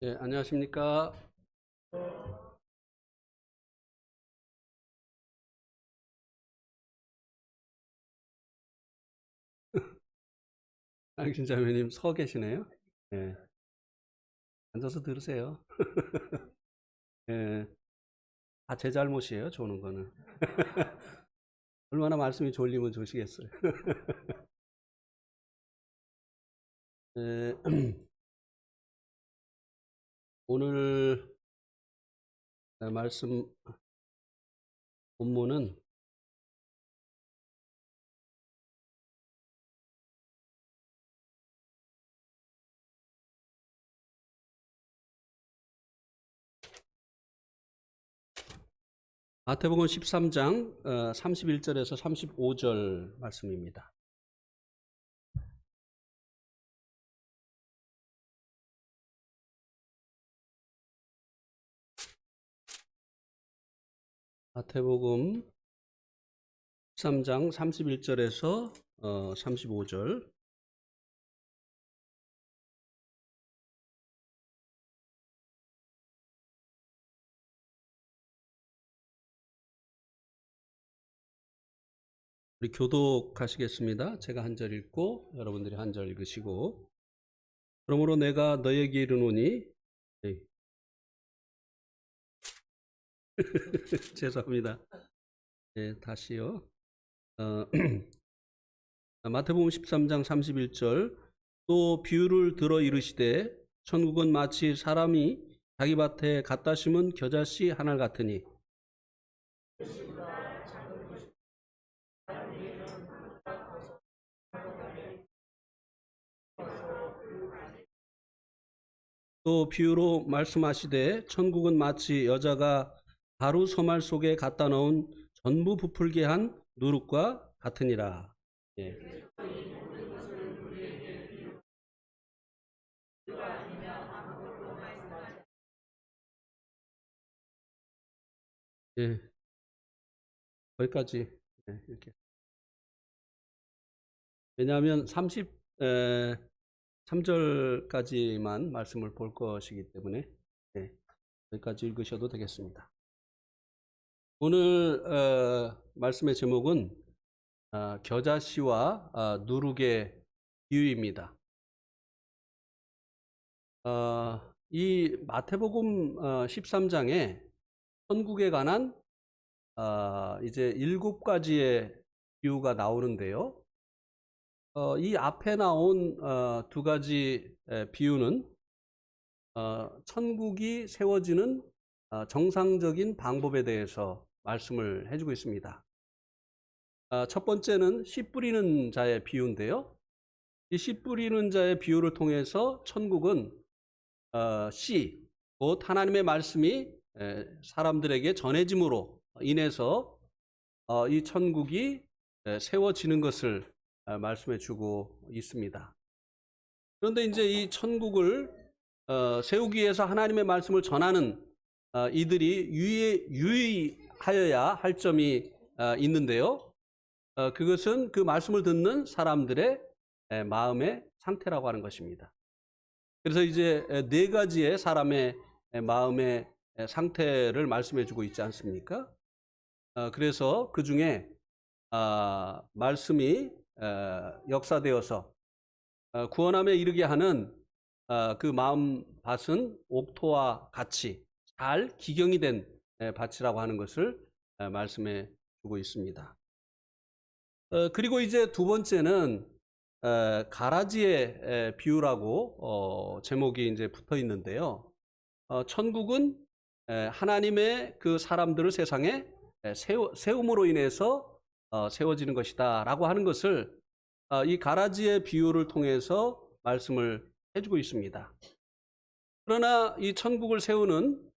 네, 안녕하십니까. 김자매님 서 계시네요. 네, 앉아서 들으세요. 네, 다 제 잘못이에요, 조는 거는. 얼마나 말씀이 졸리면 조시겠어요. 네, 오늘 말씀 본문은 마태복음 13장 31절에서 35절 말씀입니다. 마태복음 13장 31절에서 35절. 우리 교독하시겠습니다. 제가 한 절 읽고 여러분들이 한 절 읽으시고. 그러므로 내가 너에게 이르노니 네. 죄송합니다. 네, 다시요. 마태복음 13장 31절 또 비유를 들어 이르시되 천국은 마치 사람이 자기 밭에 갖다 심은 겨자씨 하나 같으니 또 비유로 말씀하시되 천국은 마치 여자가 가루 소말 속에 갖다 넣은 전부 부풀게 한 누룩과 같으니라. 예. 예. 거기까지 이렇게. 왜냐하면 33절까지만 말씀을 볼 것이기 때문에 여기까지 읽으셔도 되겠습니다. 오늘 말씀의 제목은 겨자씨와 누룩의 비유입니다. 이 마태복음 13장에 천국에 관한 이제 7가지의 비유가 나오는데요. 이 앞에 나온 2가지 비유는 천국이 세워지는 정상적인 방법에 대해서 말씀을 해주고 있습니다. 첫 번째는 씨 뿌리는 자의 비유인데요. 이 씨 뿌리는 자의 비유를 통해서 천국은 씨, 곧 하나님의 말씀이 사람들에게 전해짐으로 인해서 이 천국이 세워지는 것을 말씀해 주고 있습니다. 그런데 이제 이 천국을 세우기 위해서 하나님의 말씀을 전하는 이들이 유의하여야 할 점이 있는데요. 그것은 그 말씀을 듣는 사람들의 마음의 상태라고 하는 것입니다. 그래서 이제 4가지의 사람의 마음의 상태를 말씀해 주고 있지 않습니까? 그래서 그 중에 말씀이 역사되어서 구원함에 이르게 하는 그 마음 밭은 옥토와 같이 잘 기경이 된 밭이라고 하는 것을 말씀해 주고 있습니다. 그리고 이제 2번째는 가라지의 비유라고 제목이 이제 붙어 있는데요. 천국은 하나님의 그 사람들을 세상에 세움으로 인해서 세워지는 것이다 라고 하는 것을 이 가라지의 비유를 통해서 말씀을 해주고 있습니다. 그러나 이 천국을 세우는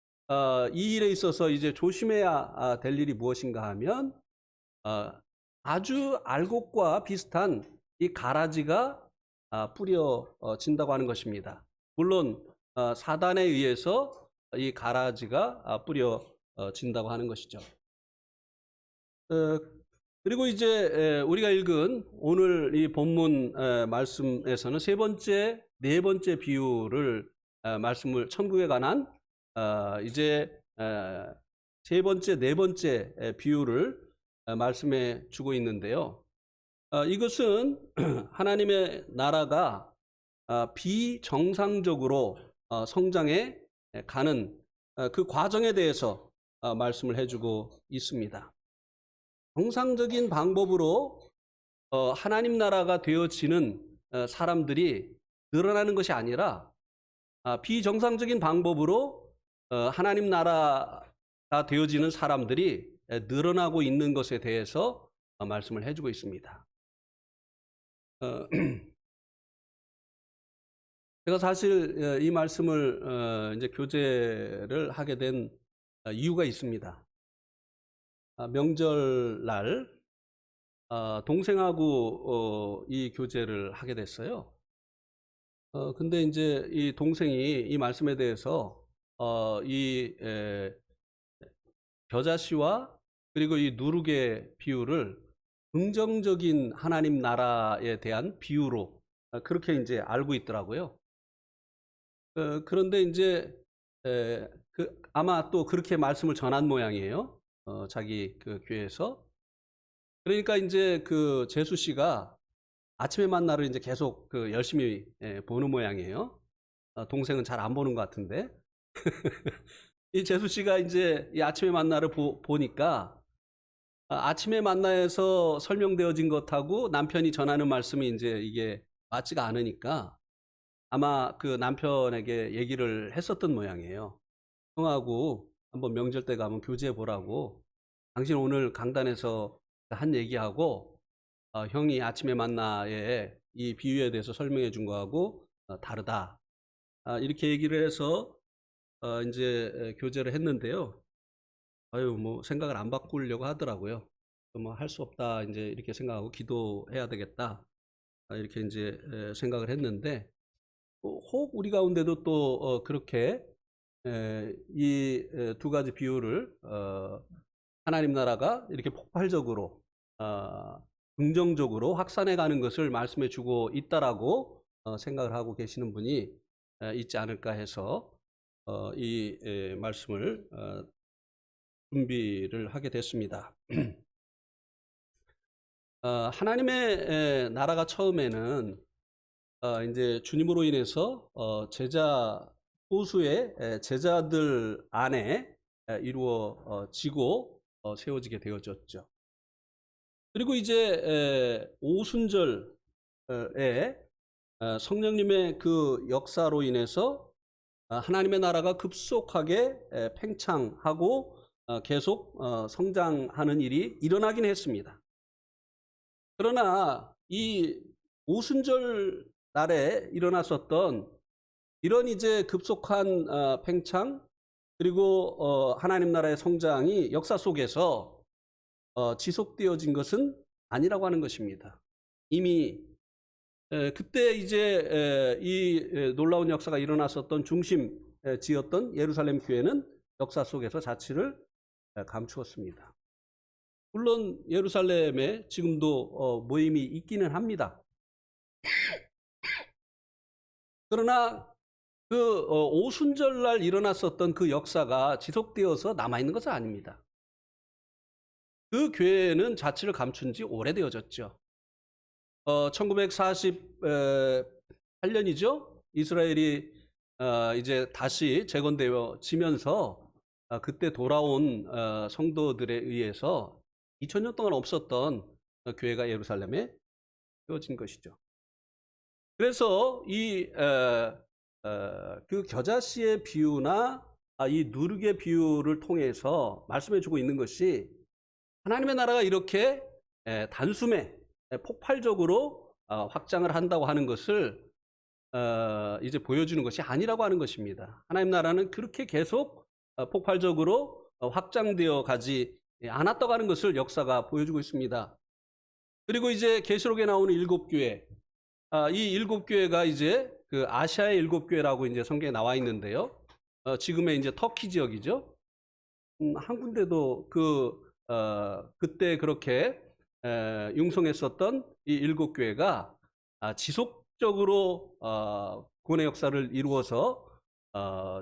이 일에 있어서 이제 조심해야 될 일이 무엇인가 하면 아주 알곡과 비슷한 이 가라지가 뿌려진다고 하는 것입니다. 물론 사단에 의해서 이 가라지가 뿌려진다고 하는 것이죠. 그리고 이제 우리가 읽은 오늘 이 본문 말씀에서는 3번째, 4번째 비유를 말씀을 천국에 관한 이제 세 번째, 네 번째 비유를 말씀해 주고 있는데요. 이것은 하나님의 나라가 비정상적으로 성장해 가는 그 과정에 대해서 말씀을 해주고 있습니다. 정상적인 방법으로 하나님 나라가 되어지는 사람들이 늘어나는 것이 아니라 비정상적인 방법으로 하나님 나라가 되어지는 사람들이 늘어나고 있는 것에 대해서 말씀을 해주고 있습니다. 제가 사실 이 말씀을 이제 교제를 하게 된 이유가 있습니다. 명절날 동생하고 이 교제를 하게 됐어요. 근데 이제 이 동생이 이 말씀에 대해서 이 겨자씨와 그리고 이 누룩의 비유를 긍정적인 하나님 나라에 대한 비유로 그렇게 이제 알고 있더라고요. 그런데 이제 아마 또 그렇게 말씀을 전한 모양이에요. 자기 그 교회에서. 그러니까 이제 그 재수 씨가 아침에 만나를 이제 계속 그 열심히 보는 모양이에요. 동생은 잘 안 보는 것 같은데. 이 재수 씨가 이제 이 아침에 만나를 보니까 아침에 만나에서 설명되어진 것하고 남편이 전하는 말씀이 이제 이게 맞지가 않으니까 아마 그 남편에게 얘기를 했었던 모양이에요. 형하고 한번 명절 때 가면 교제해 보라고. 당신 오늘 강단에서 한 얘기하고 형이 아침에 만나에 이 비유에 대해서 설명해 준 거하고 다르다. 이렇게 얘기를 해서 이제 교제를 했는데요. 뭐 생각을 안 바꾸려고 하더라고요. 뭐 할 수 없다 이제 이렇게 생각하고 기도해야 되겠다 이렇게 이제 생각을 했는데 혹 우리 가운데도 또 그렇게 이 두 가지 비유를 하나님 나라가 이렇게 폭발적으로 긍정적으로 확산해 가는 것을 말씀해 주고 있다라고 생각을 하고 계시는 분이 있지 않을까 해서 이 말씀을 준비를 하게 됐습니다. 하나님의 나라가 처음에는 이제 주님으로 인해서 소수의 제자들 안에 이루어지고 세워지게 되어졌죠. 그리고 이제 오순절에 성령님의 그 역사로 인해서 하나님의 나라가 급속하게 팽창하고 계속 성장하는 일이 일어나긴 했습니다. 그러나 이 오순절 날에 일어났었던 이런 이제 급속한 팽창 그리고 하나님 나라의 성장이 역사 속에서 지속되어진 것은 아니라고 하는 것입니다. 이미 그때 이제 이 놀라운 역사가 일어났었던 중심지였던 예루살렘 교회는 역사 속에서 자취를 감추었습니다. 물론 예루살렘에 지금도 모임이 있기는 합니다. 그러나 그 오순절날 일어났었던 그 역사가 지속되어서 남아있는 것은 아닙니다. 그 교회는 자취를 감춘 지 오래되어졌죠. 1948년이죠. 이스라엘이 이제 다시 재건되어지면서 그때 돌아온 성도들에 의해서 2000년 동안 없었던 교회가 예루살렘에 세워진 것이죠. 그래서 그 겨자씨의 비유나 이 누룩의 비유를 통해서 말씀해주고 있는 것이 하나님의 나라가 이렇게 단숨에 폭발적으로 확장을 한다고 하는 것을 이제 보여주는 것이 아니라고 하는 것입니다. 하나님 나라는 그렇게 계속 폭발적으로 확장되어 가지 않았다고 하는 것을 역사가 보여주고 있습니다. 그리고 이제 계시록에 나오는 7교회, 이 7교회가 이제 그 아시아의 7교회라고 이제 성경에 나와 있는데요. 지금의 이제 터키 지역이죠. 한 군데도 그때 그렇게 융성했었던 이 7교회가 지속적으로 구원의 역사를 이루어서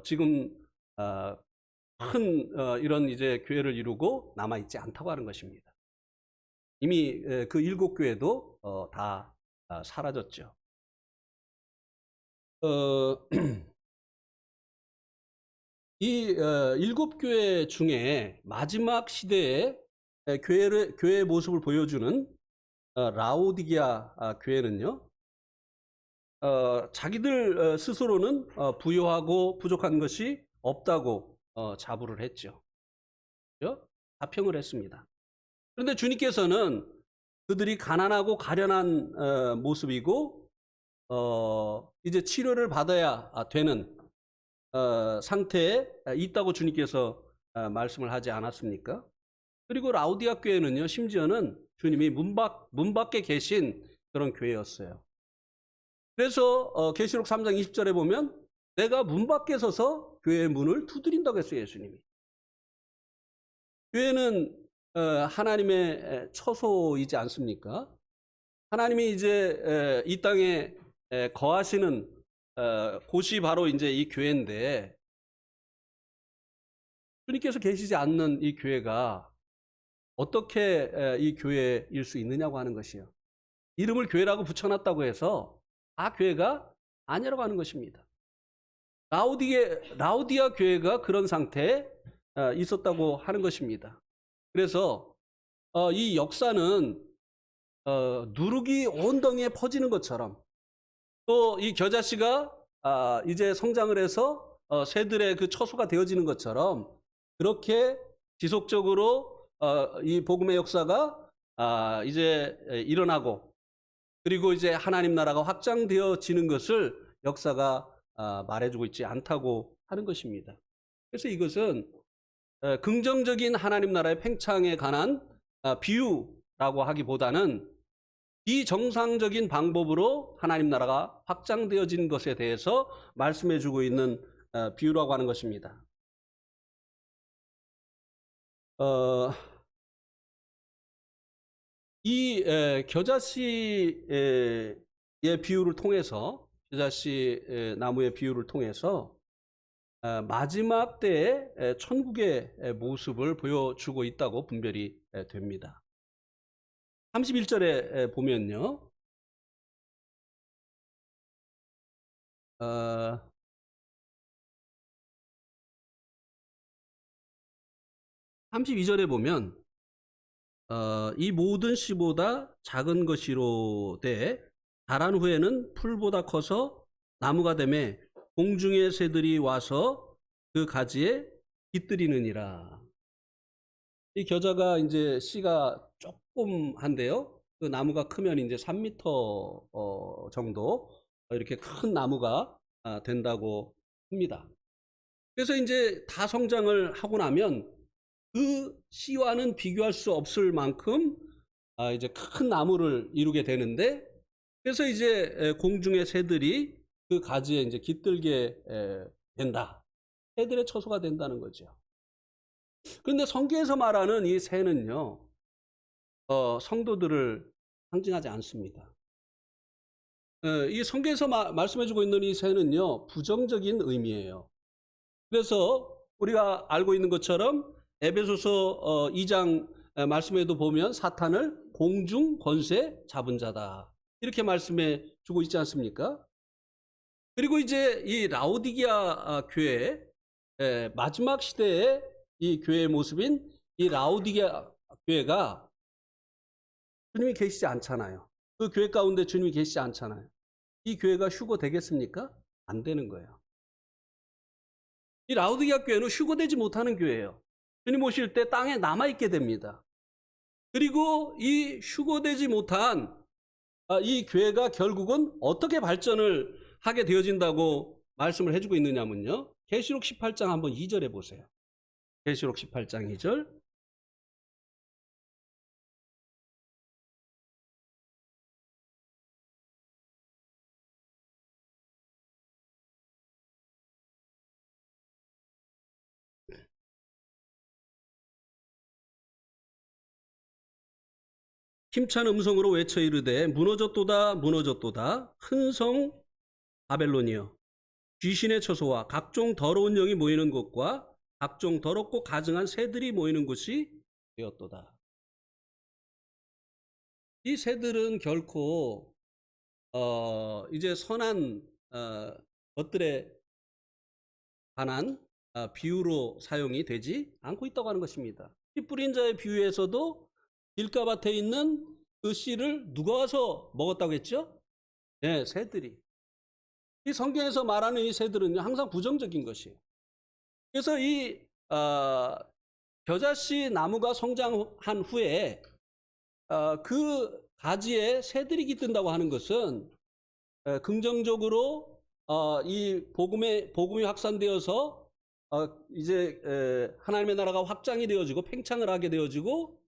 지금 큰 이런 이제 교회를 이루고 남아 있지 않다고 하는 것입니다. 이미 그 7교회도 다 사라졌죠. 이 7교회 중에 마지막 시대에 교회의 모습을 보여주는 라오디게아 교회는요, 자기들 스스로는 부유하고 부족한 것이 없다고 자부를 했죠. 그죠? 자평을 했습니다. 그런데 주님께서는 그들이 가난하고 가련한 모습이고 이제 치료를 받아야 되는 상태에 있다고 주님께서 말씀을 하지 않았습니까? 그리고 라오디아 교회는요, 심지어는 주님이 문 밖에 계신 그런 교회였어요. 그래서 계시록 3장 20절에 보면 내가 문 밖에 서서 교회의 문을 두드린다고 했어요, 예수님이. 교회는 하나님의 처소이지 않습니까? 하나님이 이제 이 땅에 거하시는 곳이 바로 이제 이 교회인데, 주님께서 계시지 않는 이 교회가 어떻게 이 교회일 수 있느냐고 하는 것이요. 이름을 교회라고 붙여놨다고 해서 교회가 아니라고 하는 것입니다. 라오디아 교회가 그런 상태에 있었다고 하는 것입니다. 그래서 이 역사는 누룩이 온 덩이에 퍼지는 것처럼, 또 이 겨자씨가 이제 성장을 해서 새들의 그 처소가 되어지는 것처럼, 그렇게 지속적으로 이 복음의 역사가 이제 일어나고, 그리고 이제 하나님 나라가 확장되어지는 것을 역사가 말해주고 있지 않다고 하는 것입니다. 그래서 이것은 긍정적인 하나님 나라의 팽창에 관한 비유라고 하기보다는 비정상적인 방법으로 하나님 나라가 확장되어진 것에 대해서 말씀해주고 있는 비유라고 하는 것입니다. 이 겨자씨의 비유를 통해서, 겨자씨 나무의 비유를 통해서 마지막 때의 천국의 모습을 보여주고 있다고 분별이 됩니다. 31절에 보면요, 32절에 보면 이 모든 씨보다 작은 것이로되 자란 후에는 풀보다 커서 나무가 되매 공중의 새들이 와서 그 가지에 깃들이느니라. 이 겨자가 이제 씨가 조금 한데요, 그 나무가 크면 이제 3m 정도 이렇게 큰 나무가 된다고 합니다. 그래서 이제 다 성장을 하고 나면 그 씨와는 비교할 수 없을 만큼 이제 큰 나무를 이루게 되는데, 그래서 이제 공중의 새들이 그 가지에 이제 깃들게 된다. 새들의 처소가 된다는 거죠. 그런데 성경에서 말하는 이 새는요, 성도들을 상징하지 않습니다. 이 성경에서 말씀해주고 있는 이 새는요, 부정적인 의미예요. 그래서 우리가 알고 있는 것처럼 에베소서 2장 말씀에도 보면 사탄을 공중 권세 잡은 자다, 이렇게 말씀해 주고 있지 않습니까? 그리고 이제 이 라오디게아 교회, 마지막 시대의 이 교회의 모습인 이 라오디게아 교회가 주님이 계시지 않잖아요. 그 교회 가운데 주님이 계시지 않잖아요. 이 교회가 휴거 되겠습니까? 안 되는 거예요. 이 라오디게아 교회는 휴거되지 못하는 교회예요. 주님 오실 때 땅에 남아있게 됩니다. 그리고 이 휴거되지 못한 이 교회가 결국은 어떻게 발전을 하게 되어진다고 말씀을 해주고 있느냐면요, 계시록 18장 한번 2절에 보세요. 계시록 18장 2절. 힘찬 음성으로 외쳐 이르되 무너졌도다 무너졌도다 큰 성 바벨론이여, 귀신의 처소와 각종 더러운 영이 모이는 곳과 각종 더럽고 가증한 새들이 모이는 곳이 되었도다. 이 새들은 결코 이제 선한 것들에 관한 비유로 사용이 되지 않고 있다고 하는 것입니다. 씨 뿌린 자의 비유에서도 길가밭에 있는 그 씨를 누가 와서 먹었다고 했죠? 네, 새들이. 이 성경에서 말하는 이 새들은 항상 부정적인 것이에요. 그래서 이 겨자씨 나무가 성장한 후에 그 가지에 새들이 깃든다고 하는 것은 긍정적으로 이 복음이 확산되어서 이제 하나님의 나라가 확장이 되어지고 팽창을 하게 되어지고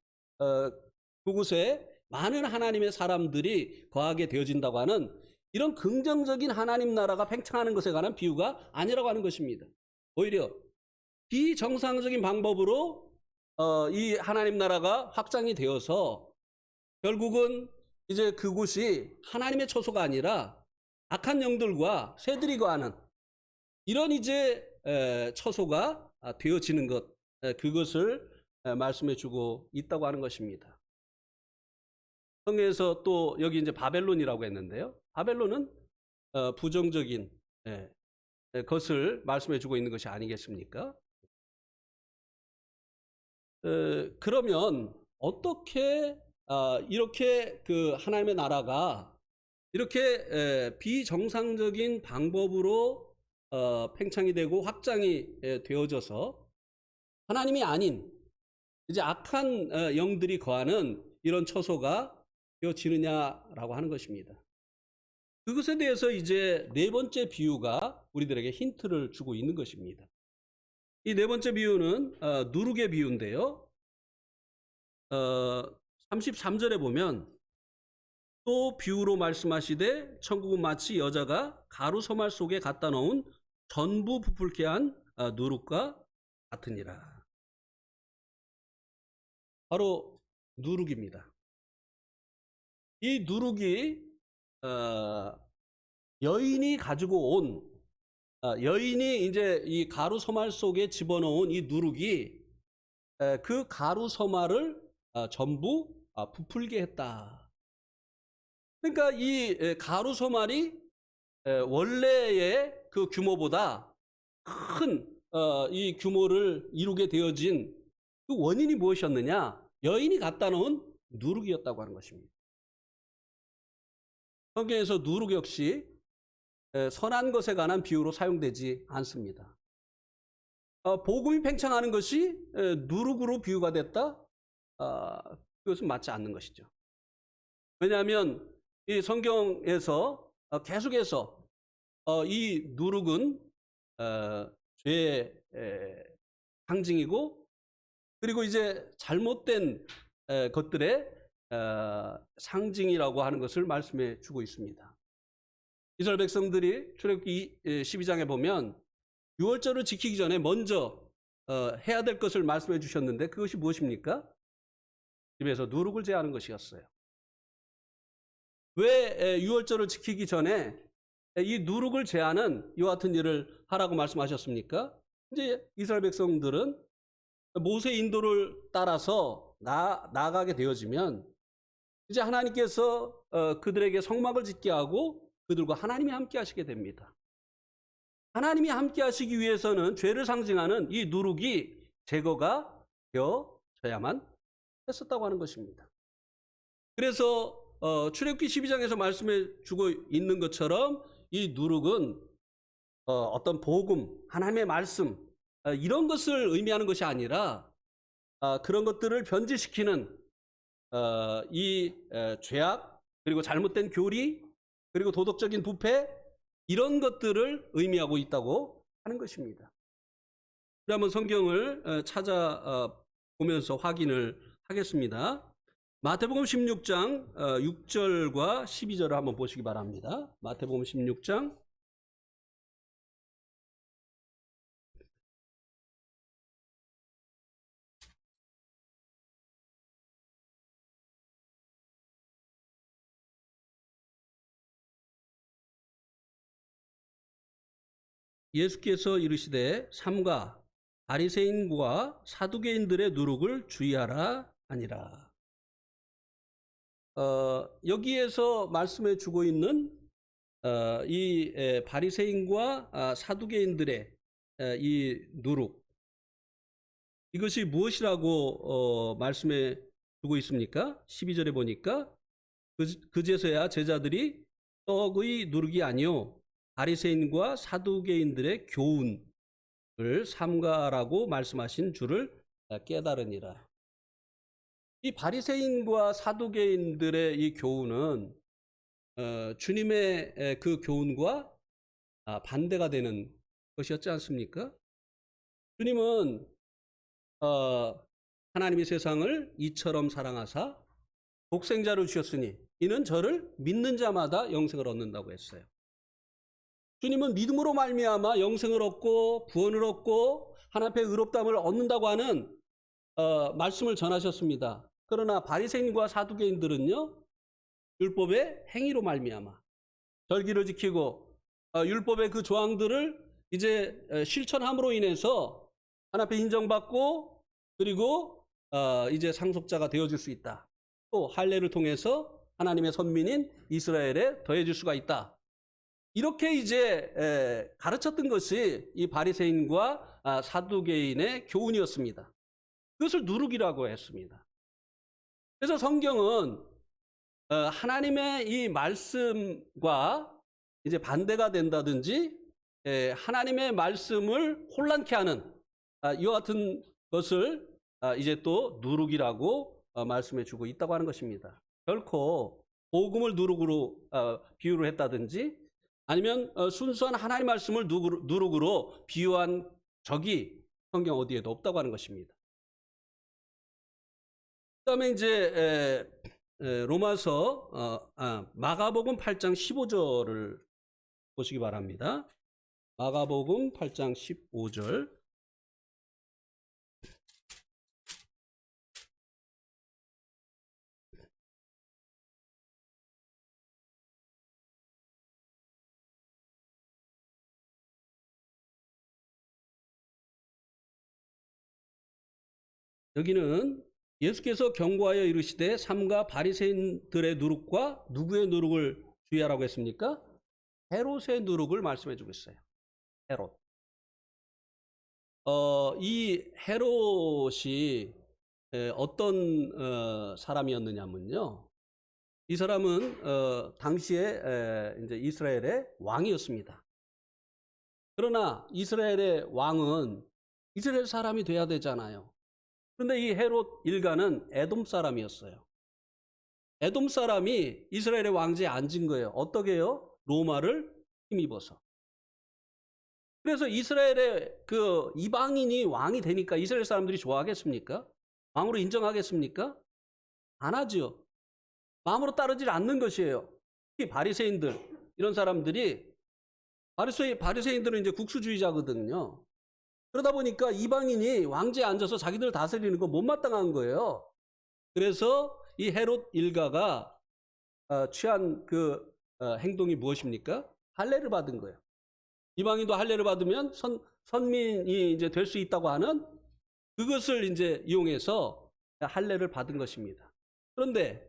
그곳에 많은 하나님의 사람들이 거하게 되어진다고 하는 이런 긍정적인 하나님 나라가 팽창하는 것에 관한 비유가 아니라고 하는 것입니다. 오히려 비정상적인 방법으로 이 하나님 나라가 확장이 되어서 결국은 이제 그곳이 하나님의 처소가 아니라 악한 영들과 새들이 거하는 이런 이제 처소가 되어지는 것, 그것을 말씀해 주고 있다고 하는 것입니다. 성경에서 또 여기 이제 바벨론이라고 했는데요. 바벨론은 부정적인 것을 말씀해 주고 있는 것이 아니겠습니까? 그러면 어떻게 이렇게 그 하나님의 나라가 이렇게 비정상적인 방법으로 팽창이 되고 확장이 되어져서 하나님이 아닌 이제 악한 영들이 거하는 이런 처소가 되어지느냐라고 하는 것입니다. 그것에 대해서 이제 네 번째 비유가 우리들에게 힌트를 주고 있는 것입니다. 이 네 번째 비유는 누룩의 비유인데요. 33절에 보면 또 비유로 말씀하시되 천국은 마치 여자가 가루 소말 속에 갖다 놓은 전부 부풀게 한 누룩과 같으니라. 바로 누룩입니다. 이 누룩이 여인이 가지고 온 여인이 이제 이 가루 소말 속에 집어넣은 이 누룩이 그 가루 소말을 전부 부풀게 했다. 그러니까 이 가루 소말이 원래의 그 규모보다 큰 이 규모를 이루게 되어진 그 원인이 무엇이었느냐? 여인이 갖다 놓은 누룩이었다고 하는 것입니다. 성경에서 누룩 역시 선한 것에 관한 비유로 사용되지 않습니다. 복음이 팽창하는 것이 누룩으로 비유가 됐다? 그것은 맞지 않는 것이죠. 왜냐하면 이 성경에서 계속해서 이 누룩은 죄의 상징이고 그리고 이제 잘못된 것들의 상징이라고 하는 것을 말씀해 주고 있습니다. 이스라엘 백성들이 출애굽기 12장에 보면 유월절을 지키기 전에 먼저 해야 될 것을 말씀해 주셨는데 그것이 무엇입니까? 집에서 누룩을 제하는 것이었어요. 왜 유월절을 지키기 전에 이 누룩을 제하는 이와 같은 일을 하라고 말씀하셨습니까? 이제 이스라엘 백성들은 모세 인도를 따라서 나아가게 되어지면 이제 하나님께서 그들에게 성막을 짓게 하고 그들과 하나님이 함께 하시게 됩니다. 하나님이 함께 하시기 위해서는 죄를 상징하는 이 누룩이 제거가 되어져야만 했었다고 하는 것입니다. 그래서 출애굽기 12장에서 말씀해 주고 있는 것처럼 이 누룩은 어떤 복음, 하나님의 말씀 이런 것을 의미하는 것이 아니라 그런 것들을 변질시키는 이 죄악 그리고 잘못된 교리 그리고 도덕적인 부패 이런 것들을 의미하고 있다고 하는 것입니다. 우리 한번 성경을 찾아보면서 확인을 하겠습니다. 마태복음 16장 6절과 12절을 한번 보시기 바랍니다. 마태복음 16장 예수께서 이르시되 삼가 바리새인과 사두개인들의 누룩을 주의하라 하니라. 여기에서 말씀해 주고 있는 이 바리새인과 사두개인들의 이 누룩, 이것이 무엇이라고 말씀해 주고 있습니까? 12절에 보니까 그제서야 제자들이 떡의 누룩이 아니요 바리새인과 사두개인들의 교훈을 삼가라고 말씀하신 줄을 깨달으니라. 이 바리새인과 사두개인들의 이 교훈은 주님의 그 교훈과 반대가 되는 것이었지 않습니까? 주님은 하나님이 세상을 이처럼 사랑하사 독생자를 주셨으니 이는 저를 믿는 자마다 영생을 얻는다고 했어요. 주님은 믿음으로 말미암아 영생을 얻고 구원을 얻고 하나님 앞에 의롭다함을 얻는다고 하는 말씀을 전하셨습니다. 그러나 바리새인과 사두개인들은요, 율법의 행위로 말미암아 절기를 지키고 율법의 그 조항들을 이제 실천함으로 인해서 하나님 앞에 인정받고 그리고 이제 상속자가 되어질 수 있다. 또 할례를 통해서 하나님의 선민인 이스라엘에 더해질 수가 있다. 이렇게 이제 가르쳤던 것이 이 바리새인과 사두개인의 교훈이었습니다. 그것을 누룩이라고 했습니다. 그래서 성경은 하나님의 이 말씀과 이제 반대가 된다든지 하나님의 말씀을 혼란케 하는 이와 같은 것을 이제 또 누룩이라고 말씀해 주고 있다고 하는 것입니다. 결코 복음을 누룩으로 비유를 했다든지 아니면 순수한 하나님 말씀을 누룩으로 비유한 적이 성경 어디에도 없다고 하는 것입니다. 그다음에 이제 로마서 마가복음 8장 15절을 보시기 바랍니다. 마가복음 8장 15절. 여기는 예수께서 경고하여 이르시되 삼가 바리새인들의 누룩과 누구의 누룩을 주의하라고 했습니까? 헤롯의 누룩을 말씀해 주고 있어요. 헤롯. 이 헤롯이 어떤 사람이었느냐면요. 이 사람은 당시에 이제 이스라엘의 왕이었습니다. 그러나 이스라엘의 왕은 이스라엘 사람이 돼야 되잖아요. 그런데 이 헤롯 일가는 에돔 사람이었어요. 에돔 사람이 이스라엘의 왕제에 앉은 거예요. 어떻게요? 로마를 힘입어서. 그래서 이스라엘의 그 이방인이 왕이 되니까 이스라엘 사람들이 좋아하겠습니까? 왕으로 인정하겠습니까? 안 하죠. 마음으로 따르지 않는 것이에요. 특히 바리새인들, 이런 사람들이, 바리새인들은 이제 국수주의자거든요. 그러다 보니까 이방인이 왕제에 앉아서 자기들 다스리는 거 못마땅한 거예요. 그래서 이 헤롯 일가가 취한 그 행동이 무엇입니까? 할례를 받은 거예요. 이방인도 할례를 받으면 선민이 이제 될 수 있다고 하는 그것을 이제 이용해서 할례를 받은 것입니다. 그런데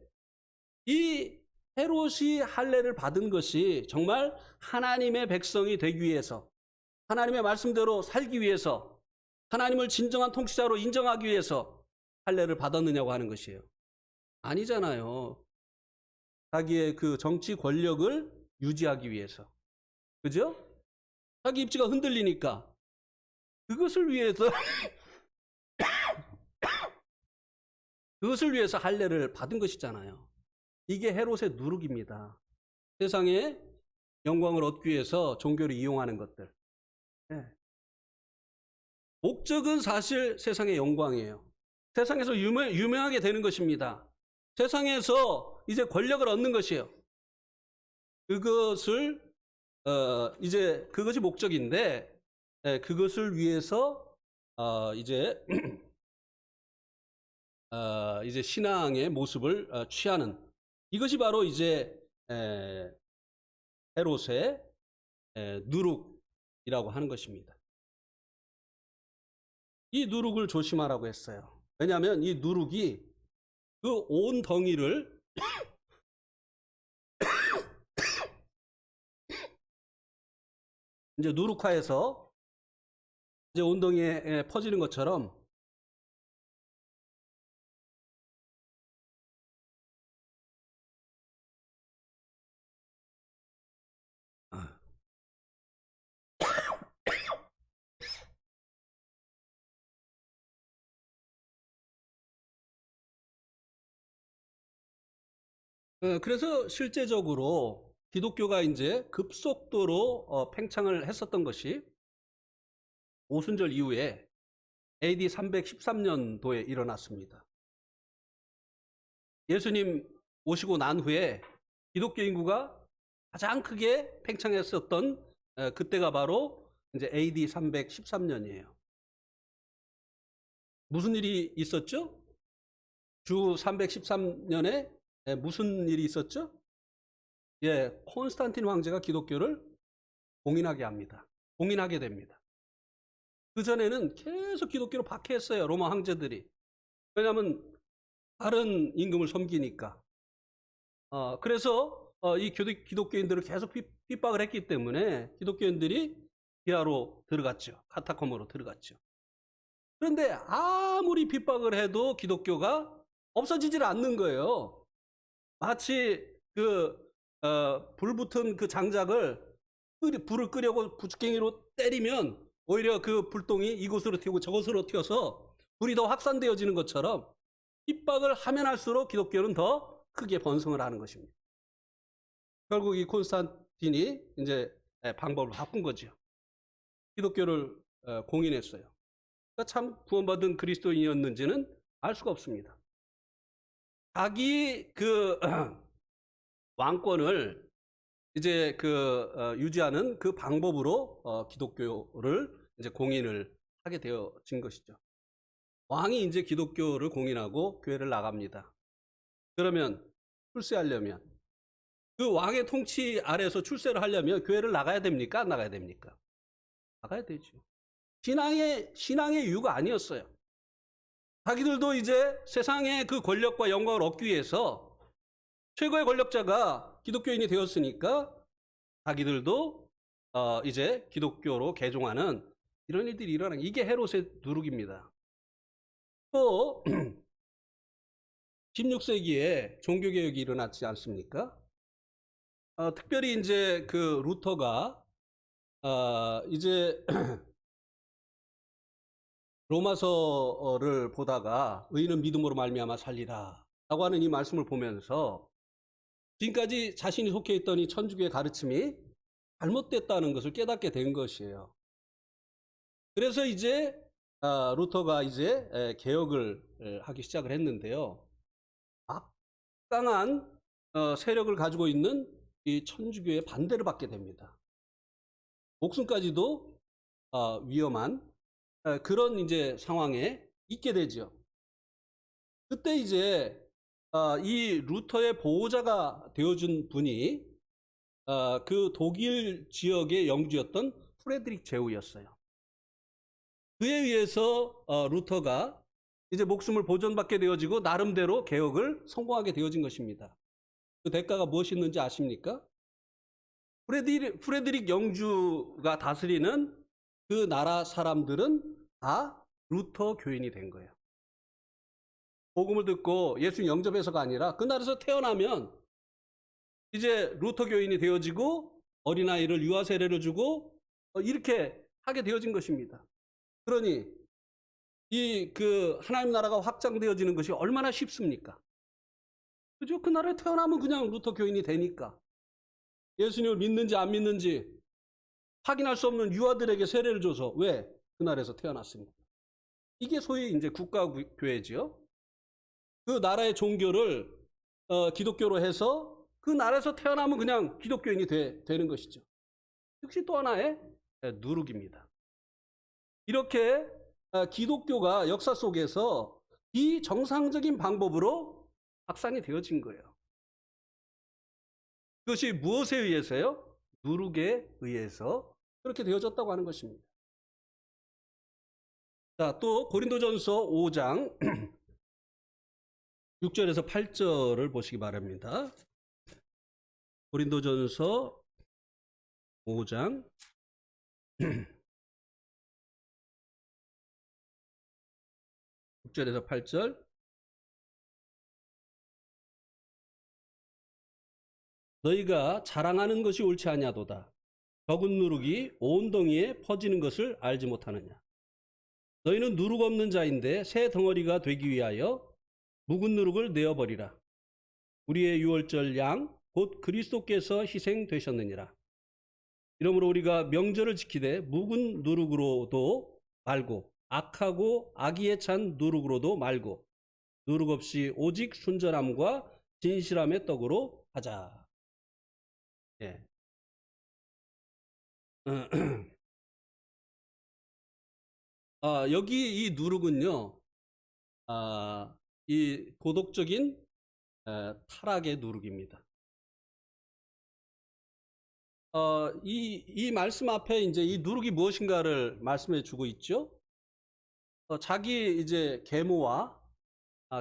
이 헤롯이 할례를 받은 것이 정말 하나님의 백성이 되기 위해서, 하나님의 말씀대로 살기 위해서, 하나님을 진정한 통치자로 인정하기 위해서 할례를 받았느냐고 하는 것이에요. 아니잖아요. 자기의 그 정치 권력을 유지하기 위해서. 그죠? 자기 입지가 흔들리니까 그것을 위해서 그것을 위해서 할례를 받은 것이잖아요. 이게 헤롯의 누룩입니다. 세상에 영광을 얻기 위해서 종교를 이용하는 것들. 네. 목적은 사실 세상의 영광이에요. 세상에서 유명하게 되는 것입니다. 세상에서 이제 권력을 얻는 것이에요. 그것을 이제 그것이 목적인데 그것을 위해서 이제 이제 신앙의 모습을 취하는, 이것이 바로 이제 헤롯의 누룩이라고 하는 것입니다. 이 누룩을 조심하라고 했어요. 왜냐하면 이 누룩이 그 온 덩이를 이제 누룩화해서 이제 온 덩이에 퍼지는 것처럼 그래서 실제적으로 기독교가 이제 급속도로 팽창을 했었던 것이 오순절 이후에 AD 313년도에 일어났습니다. 예수님 오시고 난 후에 기독교 인구가 가장 크게 팽창했었던 그때가 바로 이제 AD 313년이에요. 무슨 일이 있었죠? 주 313년에 무슨 일이 있었죠? 예, 콘스탄틴 황제가 기독교를 공인하게 합니다. 공인하게 됩니다. 그전에는 계속 기독교를 박해했어요. 로마 황제들이. 왜냐하면 다른 임금을 섬기니까. 그래서 이 기독교인들을 계속 핍박을 했기 때문에 기독교인들이 지하로 들어갔죠. 카타콤으로 들어갔죠. 그런데 아무리 핍박을 해도 기독교가 없어지질 않는 거예요. 마치 불 붙은 그 장작을 불을 끄려고 부축갱이로 때리면 오히려 그 불똥이 이곳으로 튀고 저곳으로 튀어서 불이 더 확산되어지는 것처럼 핍박을 하면 할수록 기독교는 더 크게 번성을 하는 것입니다. 결국 이 콘스탄틴이 이제 방법을 바꾼 거죠. 기독교를 공인했어요. 그러니까 참 구원받은 그리스도인이었는지는 알 수가 없습니다. 자기 왕권을 이제 유지하는 그 방법으로 기독교를 이제 공인을 하게 되어진 것이죠. 왕이 이제 기독교를 공인하고 교회를 나갑니다. 그러면 출세하려면 그 왕의 통치 아래에서 출세를 하려면 교회를 나가야 됩니까? 안 나가야 됩니까? 나가야 되죠. 신앙의 이유가 아니었어요. 자기들도 이제 세상의 그 권력과 영광을 얻기 위해서 최고의 권력자가 기독교인이 되었으니까 자기들도 이제 기독교로 개종하는 이런 일들이 일어나는, 이게 헤롯의 누룩입니다. 또 16세기에 종교개혁이 일어났지 않습니까? 특별히 이제 그 루터가 이제 로마서를 보다가 의인은 믿음으로 말미암아 살리라 라고 하는 이 말씀을 보면서 지금까지 자신이 속해 있던 이 천주교의 가르침이 잘못됐다는 것을 깨닫게 된 것이에요. 그래서 이제 루터가 이제 개혁을 하기 시작을 했는데요. 막강한 세력을 가지고 있는 이 천주교의 반대를 받게 됩니다. 목숨까지도 위험한 그런 이제 상황에 있게 되죠. 그때 이제 이 루터의 보호자가 되어준 분이 그 독일 지역의 영주였던 프레드릭 제우였어요. 그에 의해서 루터가 이제 목숨을 보존받게 되어지고 나름대로 개혁을 성공하게 되어진 것입니다. 그 대가가 무엇이었는지 아십니까? 프레드릭 영주가 다스리는 그 나라 사람들은 다 루터 교인이 된 거예요. 복음을 듣고 예수님 영접해서가 아니라 그 나라에서 태어나면 이제 루터 교인이 되어지고 어린아이를 유아 세례를 주고 이렇게 하게 되어진 것입니다. 그러니 하나님 나라가 확장되어지는 것이 얼마나 쉽습니까? 그죠? 그 나라에 태어나면 그냥 루터 교인이 되니까. 예수님을 믿는지 안 믿는지 확인할 수 없는 유아들에게 세례를 줘서 왜? 그 나라에서 태어났습니다. 이게 소위 이제 국가교회지요. 그 나라의 종교를 기독교로 해서 그 나라에서 태어나면 그냥 기독교인이 되는 것이죠. 역시 또 하나의 누룩입니다. 이렇게 기독교가 역사 속에서 비정상적인 방법으로 확산이 되어진 거예요. 그것이 무엇에 의해서요? 누룩에 의해서 그렇게 되어졌다고 하는 것입니다. 자, 또 고린도전서 5장 6절에서 8절을 보시기 바랍니다. 고린도전서 5장 6절에서 8절. 너희가 자랑하는 것이 옳지 아니하도다. 적은 누룩이 온 덩이에 퍼지는 것을 알지 못하느냐. 너희는 누룩 없는 자인데 새 덩어리가 되기 위하여 묵은 누룩을 내어버리라. 우리의 유월절 양 곧 그리스도께서 희생되셨느니라. 이러므로 우리가 명절을 지키되 묵은 누룩으로도 말고 악하고 악의에 찬 누룩으로도 말고 누룩 없이 오직 순전함과 진실함의 떡으로 하자. 예. 여기 이 누룩은요, 이 도덕적인 타락의 누룩입니다. 이 말씀 앞에 이제 이 누룩이 무엇인가를 말씀해 주고 있죠. 자기 이제 계모와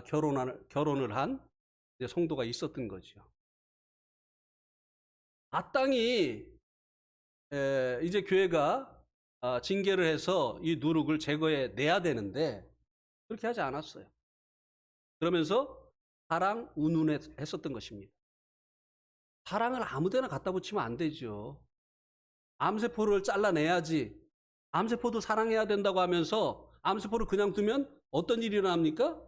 결혼을 한 이제 성도가 있었던 거죠. 마땅히 이제 교회가 징계를 해서 이 누룩을 제거해 내야 되는데 그렇게 하지 않았어요. 그러면서 사랑 운운했었던 것입니다. 사랑을 아무데나 갖다 붙이면 안 되죠. 암세포를 잘라내야지. 암세포도 사랑해야 된다고 하면서 암세포를 그냥 두면 어떤 일이 일어납니까?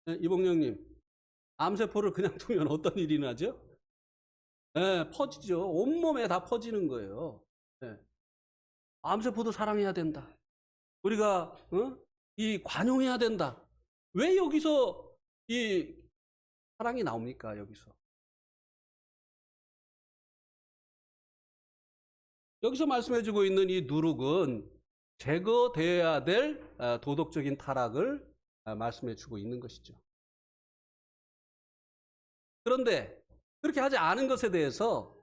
네, 이봉영님, 암세포를 그냥 두면 어떤 일이 일어나죠? 네, 퍼지죠. 온몸에 다 퍼지는 거예요. 네. 암세포도 사랑해야 된다. 우리가 이 관용해야 된다. 왜 여기서 이 사랑이 나옵니까? 여기서 말씀해주고 있는 이 누룩은 제거되어야 될 도덕적인 타락을 말씀해주고 있는 것이죠. 그런데 그렇게 하지 않은 것에 대해서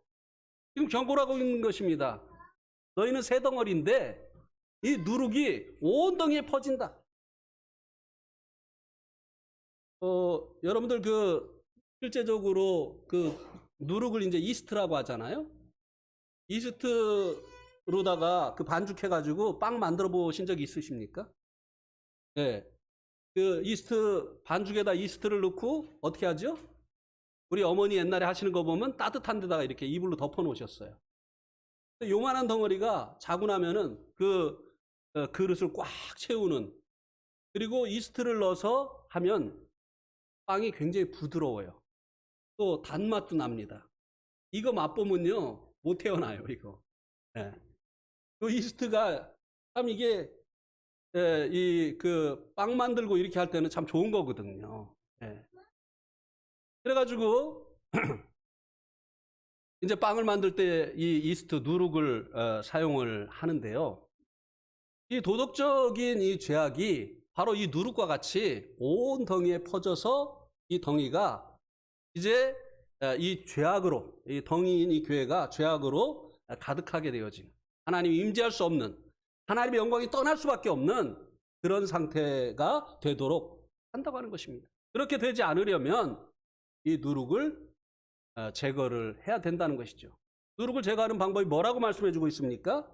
지금 경고를 하고 있는 것입니다. 너희는 새 덩어리인데 이 누룩이 온 덩이에 퍼진다. 여러분들 실제적으로 누룩을 이제 이스트라고 하잖아요. 이스트로다가 반죽해가지고 빵 만들어 보신 적이 있으십니까? 네. 이스트, 반죽에다 이스트를 넣고 어떻게 하죠? 우리 어머니 옛날에 하시는 거 보면 따뜻한 데다가 이렇게 이불로 덮어 놓으셨어요. 요만한 덩어리가 자고 나면은 그릇을 꽉 채우는, 그리고 이스트를 넣어서 하면 빵이 굉장히 부드러워요. 또 단맛도 납니다. 이거 맛보면요, 못 태어나요, 이거. 예. 이스트가 참 이게, 빵 만들고 이렇게 할 때는 참 좋은 거거든요. 예. 그래가지고, 이제 빵을 만들 때 이 이스트 누룩을 사용을 하는데요. 이 도덕적인 이 죄악이 바로 이 누룩과 같이 온 덩이에 퍼져서 이 덩이가 이제 이 죄악으로, 이 덩이인 이 교회가 죄악으로 가득하게 되어진, 하나님이 임재할 수 없는, 하나님의 영광이 떠날 수밖에 없는 그런 상태가 되도록 한다고 하는 것입니다. 그렇게 되지 않으려면 이 누룩을 제거를 해야 된다는 것이죠. 누룩을 제거하는 방법이 뭐라고 말씀해 주고 있습니까?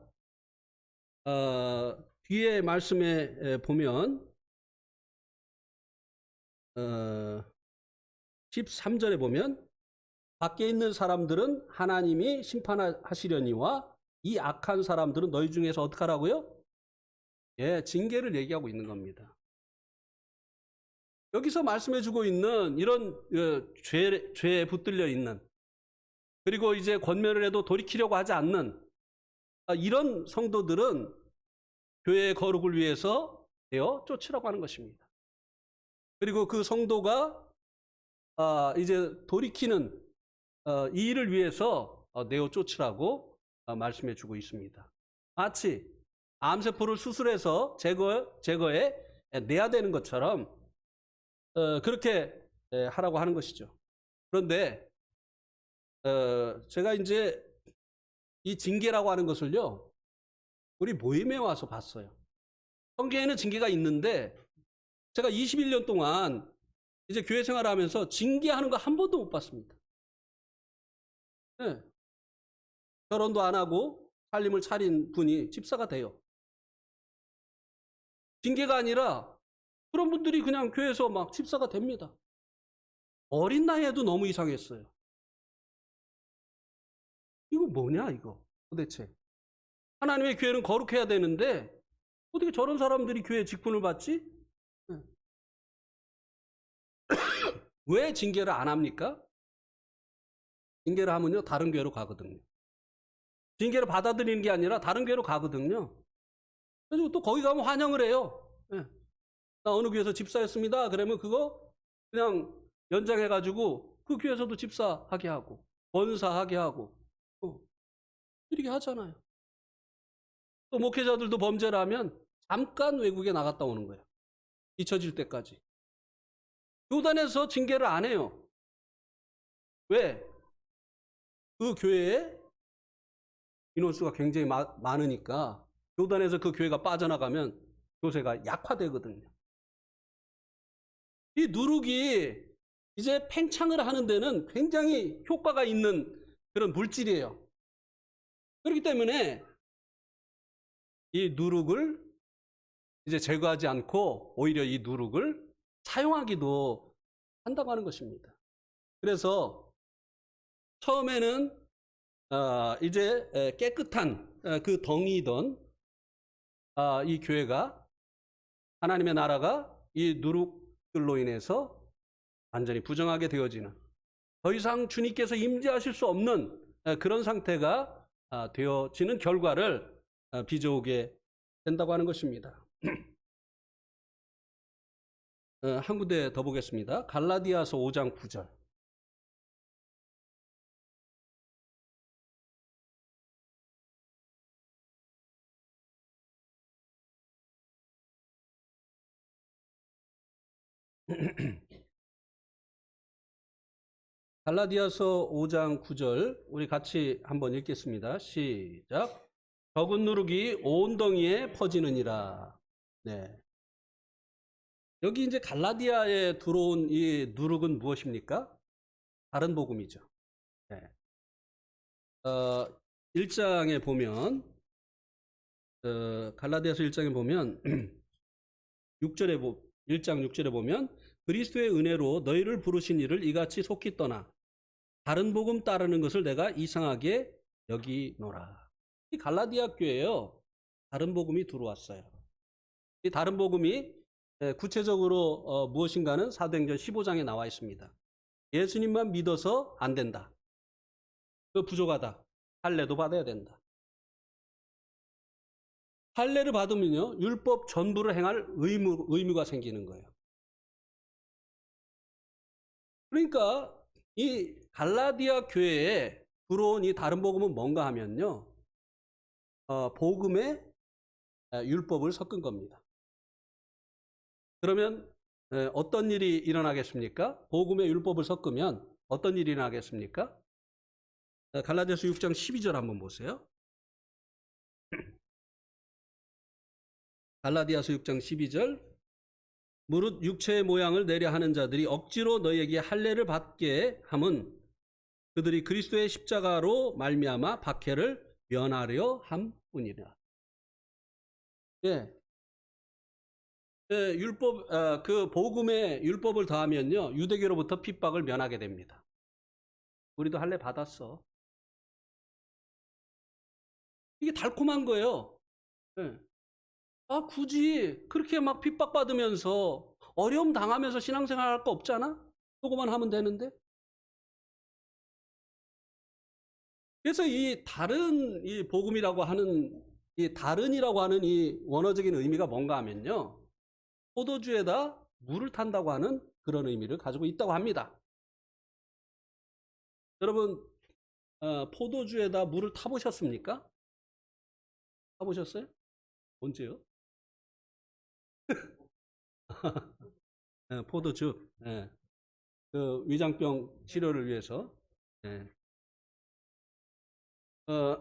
뒤에 말씀에 보면 13절에 보면 밖에 있는 사람들은 하나님이 심판하시려니와 이 악한 사람들은 너희 중에서 어떻게 하라고요? 예, 징계를 얘기하고 있는 겁니다. 여기서 말씀해 주고 있는 이런 죄에 붙들려 있는, 그리고 이제 권면을 해도 돌이키려고 하지 않는 이런 성도들은 교회의 거룩을 위해서 내어 쫓으라고 하는 것입니다. 그리고 그 성도가 이제 돌이키는 이 일을 위해서 내어 쫓으라고 말씀해 주고 있습니다. 마치 암세포를 수술해서 제거해 내야 되는 것처럼 그렇게 하라고 하는 것이죠. 그런데 제가 이제 이 징계라고 하는 것을요, 우리 모임에 와서 봤어요. 성경에는 징계가 있는데, 제가 21년 동안 이제 교회 생활하면서 징계하는 거 한 번도 못 봤습니다. 네. 결혼도 안 하고 살림을 차린 분이 집사가 돼요. 징계가 아니라 그런 분들이 그냥 교회에서 막 집사가 됩니다. 어린 나이에도 너무 이상했어요. 이거 뭐냐 이거 도대체. 하나님의 교회는 거룩해야 되는데 어떻게 저런 사람들이 교회 직분을 받지? 네. 왜 징계를 안 합니까? 징계를 하면요 다른 교회로 가거든요. 징계를 받아들이는 게 아니라 다른 교회로 가거든요. 그래서 또 거기 가면 환영을 해요. 네. 나 어느 교회에서 집사였습니다. 그러면 그거 그냥 연장해가지고 그 교회에서도 집사하게 하고 권사하게 하고 이렇게 하잖아요. 또 목회자들도 범죄를 하면 잠깐 외국에 나갔다 오는 거예요. 잊혀질 때까지. 교단에서 징계를 안 해요. 왜? 그 교회에 인원수가 굉장히 많으니까 교단에서 그 교회가 빠져나가면 교세가 약화되거든요. 이 누룩이 이제 팽창을 하는 데는 굉장히 효과가 있는 그런 물질이에요. 그렇기 때문에 이 누룩을 이제 제거하지 않고 오히려 이 누룩을 사용하기도 한다고 하는 것입니다. 그래서 처음에는 이제 깨끗한 그 덩이던 이 교회가 하나님의 나라가 이 누룩들로 인해서 완전히 부정하게 되어지는 더 이상 주님께서 임재하실 수 없는 그런 상태가 되어지는 결과를 빚어오게 된다고 하는 것입니다. 한 군데 더 보겠습니다. 갈라디아서 5장 9절. 갈라디아서 5장 9절 우리 같이 한번 읽겠습니다. 시작. 적은 누룩이 온 덩이에 퍼지느니라. 네. 여기 이제 갈라디아에 들어온 이 누룩은 무엇입니까? 다른 복음이죠. 네. 1장에 보면 갈라디아서 1장에 보면 1장 6절에 보면 그리스도의 은혜로 너희를 부르신 이를 이같이 속히 떠나 다른 복음 따르는 것을 내가 이상하게 여기노라. 이 갈라디아 교회에요. 다른 복음이 들어왔어요. 이 다른 복음이 구체적으로 무엇인가는 사도행전 15장에 나와 있습니다. 예수님만 믿어서 안 된다. 그 부족하다. 할례도 받아야 된다. 할례를 받으면요. 율법 전부를 행할 의무가 생기는 거예요. 그러니까 이 갈라디아 교회에 들어온 이 다른 복음은 뭔가 하면요. 복음에 율법을 섞은 겁니다. 그러면 어떤 일이 일어나겠습니까? 복음에 율법을 섞으면 어떤 일이 일어나겠습니까? 갈라디아서 6장 12절 한번 보세요. 갈라디아서 6장 12절 무릇 육체의 모양을 내려 하는 자들이 억지로 너희에게 할례를 받게 함은 그들이 그리스도의 십자가로 말미암아 박해를 면하려 함뿐이라. 예. 율법 그 복음에 율법을 더하면요 유대교로부터 핍박을 면하게 됩니다. 우리도 할례 받았어. 이게 달콤한 거예요. 예. 굳이 그렇게 막 핍박받으면서 어려움 당하면서 신앙생활 할 거 없잖아? 그거만 하면 되는데. 그래서 이 다른 이 복음이라고 하는 이 다른이라고 하는 이 원어적인 의미가 뭔가 하면요. 포도주에다 물을 탄다고 하는 그런 의미를 가지고 있다고 합니다. 여러분 포도주에다 물을 타보셨습니까? 타보셨어요? 언제요? 포도주. 그 위장병 치료를 위해서. 어,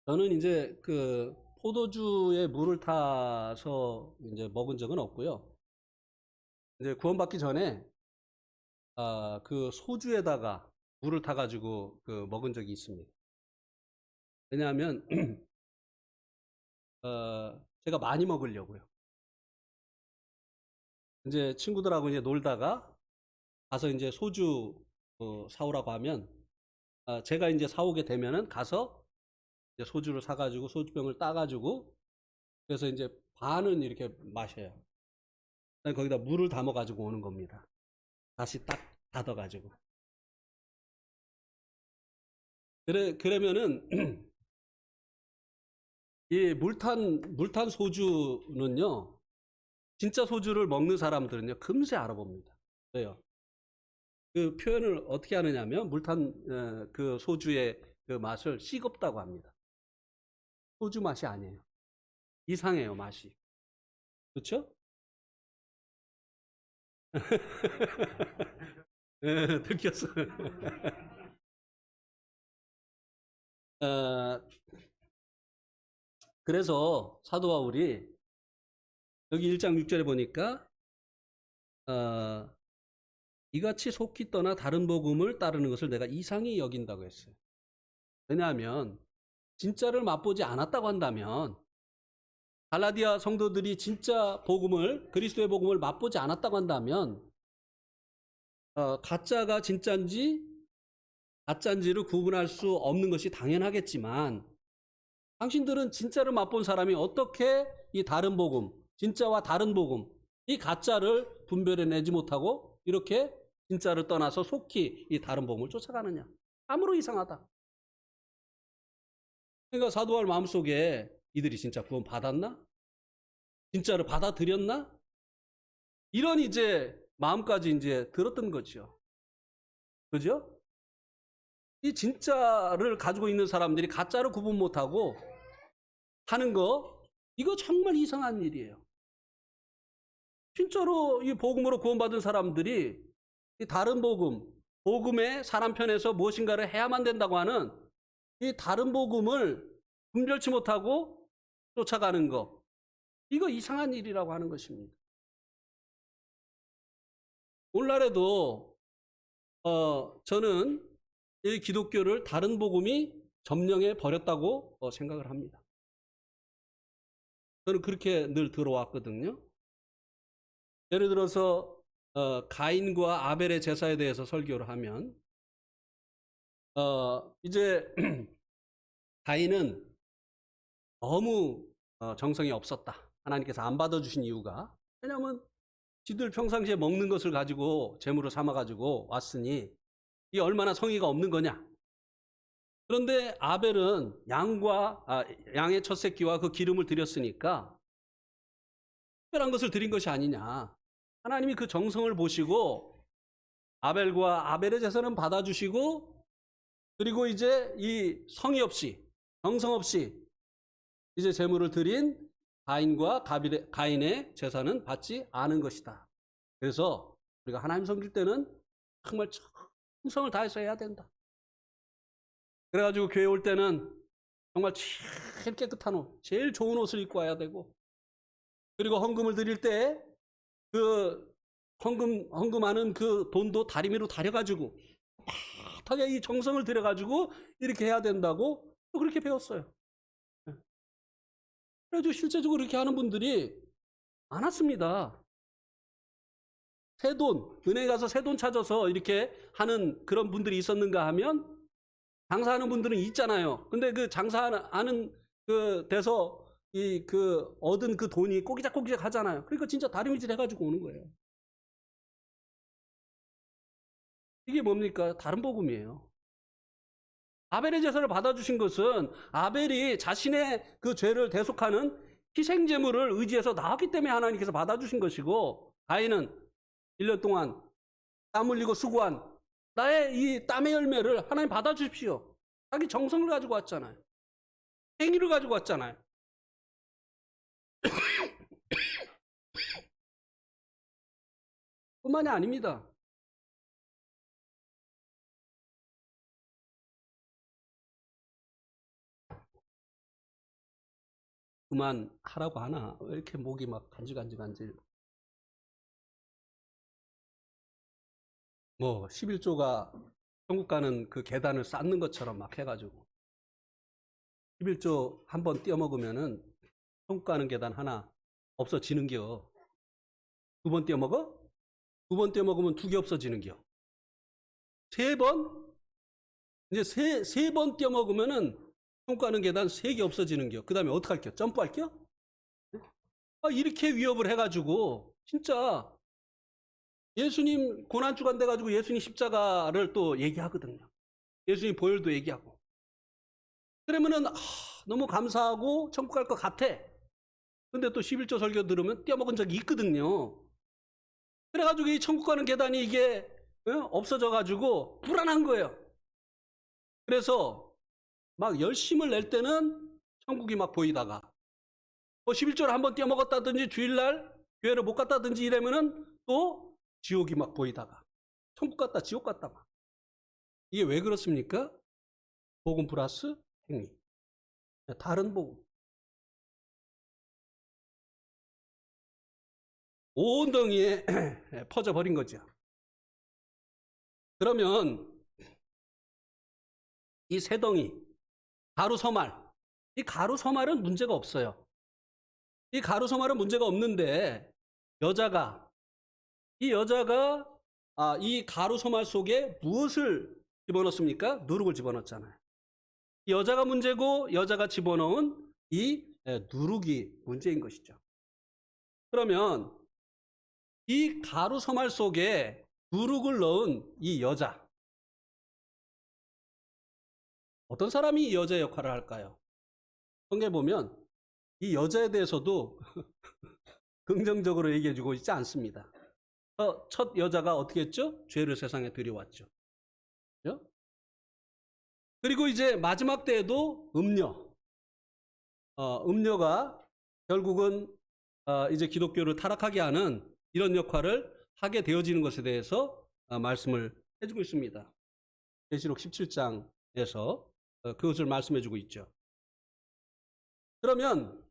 저는 이제 그 포도주에 물을 타서 이제 먹은 적은 없고요. 이제 구원받기 전에 그 소주에다가 물을 타가지고 그 먹은 적이 있습니다. 왜냐하면 제가 많이 먹으려고요. 이제 친구들하고 이제 놀다가 가서 이제 소주 사오라고 하면 제가 이제 사오게 되면은 가서 이제 소주를 사가지고 소주병을 따가지고 그래서 이제 반은 이렇게 마셔요. 그다음에 거기다 물을 담아가지고 오는 겁니다. 다시 딱 닫아가지고. 그러면은 이 물탄 소주는요, 진짜 소주를 먹는 사람들은요, 금세 알아봅니다. 왜요? 그 표현을 어떻게 하느냐면, 그 소주의 그 맛을 식없다고 합니다. 소주 맛이 아니에요. 이상해요, 맛이. 그렇죠? 예, 들켰어요. 어, 그래서 사도 바울이 여기 1장 6절에 보니까 어, 이같이 속히 떠나 다른 복음을 따르는 것을 내가 이상히 여긴다고 했어요. 왜냐하면 진짜를 맛보지 않았다고 한다면 갈라디아 성도들이 진짜 복음을 그리스도의 복음을 맛보지 않았다고 한다면 가짜가 가짜인지를 구분할 수 없는 것이 당연하겠지만 당신들은 진짜를 맛본 사람이 어떻게 이 다른 복음, 진짜와 다른 복음, 이 가짜를 분별해내지 못하고 이렇게 진짜를 떠나서 속히 이 다른 복음을 쫓아가느냐. 아무로 이상하다. 그러니까 사도 바울 마음속에 이들이 진짜 구원 받았나? 진짜로 받아들였나? 이런 이제 마음까지 이제 들었던 거죠. 그죠? 이 진짜를 가지고 있는 사람들이 가짜를 구분 못하고 하는 거, 이거 정말 이상한 일이에요. 진짜로 이 복음으로 구원받은 사람들이 이 다른 복음의 사람 편에서 무엇인가를 해야만 된다고 하는 이 다른 복음을 분별치 못하고 쫓아가는 거, 이거 이상한 일이라고 하는 것입니다. 오늘날에도 저는 이 기독교를 다른 복음이 점령해 버렸다고 생각을 합니다. 저는 그렇게 늘 들어왔거든요. 예를 들어서 가인과 아벨의 제사에 대해서 설교를 하면 이제 가인은 너무 정성이 없었다. 하나님께서 안 받아주신 이유가, 왜냐하면 지들 평상시에 먹는 것을 가지고 재물을 삼아가지고 왔으니 이 얼마나 성의가 없는 거냐. 그런데 아벨은 양의 첫 새끼와 그 기름을 드렸으니까 특별한 것을 드린 것이 아니냐. 하나님이 그 정성을 보시고 아벨과 아벨의 제사는 받아주시고, 그리고 이제 이 성의 없이, 정성 없이 이제 제물을 드린 가인과 가인의 제사는 받지 않은 것이다. 그래서 우리가 하나님 섬길 때는 정말 정성을 다해서 해야 된다. 그래가지고 교회 올 때는 정말 제일 깨끗한 옷, 제일 좋은 옷을 입고 와야 되고, 그리고 헌금을 드릴 때 그 헌금하는 그 돈도 다리미로 다려가지고 깨끗하게 이 정성을 들여가지고 이렇게 해야 된다고 또 그렇게 배웠어요. 그래가지고 실제적으로 그렇게 하는 분들이 많았습니다. 은행에 가서 새 돈 찾아서 이렇게 하는 그런 분들이 있었는가 하면 장사하는 분들은 있잖아요. 근데 그 장사하는 그 돼서 그 얻은 그 돈이 꼬기작꼬기작 하잖아요. 그러니까 진짜 다리미질 해가지고 오는 거예요. 이게 뭡니까? 다른 복음이에요. 아벨의 제사를 받아주신 것은 아벨이 자신의 그 죄를 대속하는 희생제물을 의지해서 나왔기 때문에 하나님께서 받아주신 것이고, 가인은 1년 동안 땀 흘리고 수고한 나의 이 땀의 열매를 하나님 받아주십시오. 자기 정성을 가지고 왔잖아요. 행위를 가지고 왔잖아요. 뿐만이 아닙니다. 그만하라고 하나? 왜 이렇게 목이 막 간질간질. 뭐 11조가 천국 가는 그 계단을 쌓는 것처럼 막 해가지고 11조 한 번 떼어먹으면은 천국 가는 계단 하나 없어지는겨. 두 번 떼어먹어? 두 번 떼어먹으면 두 개 없어지는겨. 세 번? 이제 세 번 떼어먹으면은 천국 가는 계단 세 개 없어지는겨. 그 다음에 어떡할겨? 점프할겨? 이렇게 위협을 해가지고 진짜 예수님 고난주간 돼가지고 예수님 십자가를 또 얘기하거든요. 예수님 보혈도 얘기하고. 그러면은 너무 감사하고 천국 갈 것 같아. 근데 또 11조 설교 들으면 떼어먹은 적이 있거든요. 그래가지고 이 천국 가는 계단이 이게 없어져가지고 불안한 거예요. 그래서 막 열심을 낼 때는 천국이 막 보이다가 뭐 11조를 한번 떼어먹었다든지 주일날 교회를 못 갔다든지 이러면은 또 지옥이 막 보이다가 천국 갔다 지옥 갔다 막. 이게 왜 그렇습니까? 복음 플러스 행위. 다른 복음. 온 덩이에 퍼져버린 거죠. 그러면 이 세 덩이, 가루 서말, 이 가루 서말은 문제가 없어요. 이 가루 서말은 문제가 없는데 이 여자가 이 가루 서말 속에 무엇을 집어넣습니까? 누룩을 집어넣었잖아요. 이 여자가 문제고 여자가 집어넣은 이 누룩이 문제인 것이죠. 그러면 이 가루 서말 속에 누룩을 넣은 이 여자, 어떤 사람이 이 여자의 역할을 할까요? 성경에 보면 이 여자에 대해서도 긍정적으로 얘기해주고 있지 않습니다. 첫 여자가 어떻게 했죠? 죄를 세상에 들여왔죠. 그렇죠? 그리고 이제 마지막 때에도 음녀가 결국은 이제 기독교를 타락하게 하는 이런 역할을 하게 되어지는 것에 대해서 말씀을 해주고 있습니다. 계시록 17장에서 그것을 말씀해주고 있죠. 그러면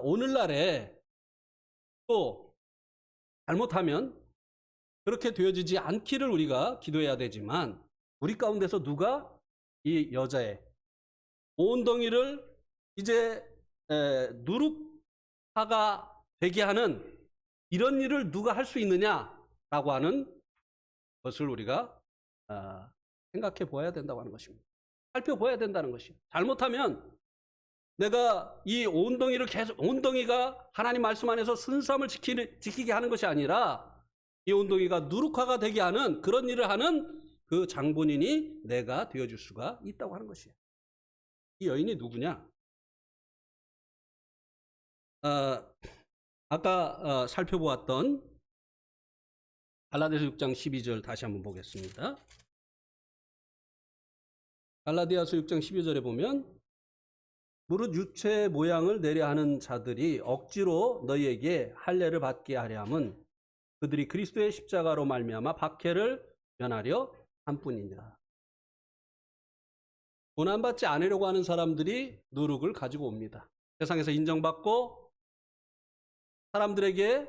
오늘날에 또 잘못하면 그렇게 되어지지 않기를 우리가 기도해야 되지만 우리 가운데서 누가 이 여자의 온 덩이를 이제 누룩화가 되게 하는 이런 일을 누가 할 수 있느냐라고 하는 것을 우리가 생각해 보아야 된다고 하는 것입니다. 살펴보아야 된다는 것이에요. 잘못하면 내가 이 온덩이를 계속, 온덩이가 하나님 말씀 안에서 순수함을 지키게 하는 것이 아니라 이 온덩이가 누룩화가 되게 하는 그런 일을 하는 그 장본인이 내가 되어줄 수가 있다고 하는 것이에요. 이 여인이 누구냐? 아까 살펴보았던 갈라디아서 6장 12절 다시 한번 보겠습니다. 갈라디아서 6장 12절에 보면 무릇 육체의 모양을 내려 하는 자들이 억지로 너희에게 할례를 받게 하려 함은 그들이 그리스도의 십자가로 말미암아 박해를 면하려 함뿐이니라. 고난받지 않으려고 하는 사람들이 누룩을 가지고 옵니다. 세상에서 인정받고 사람들에게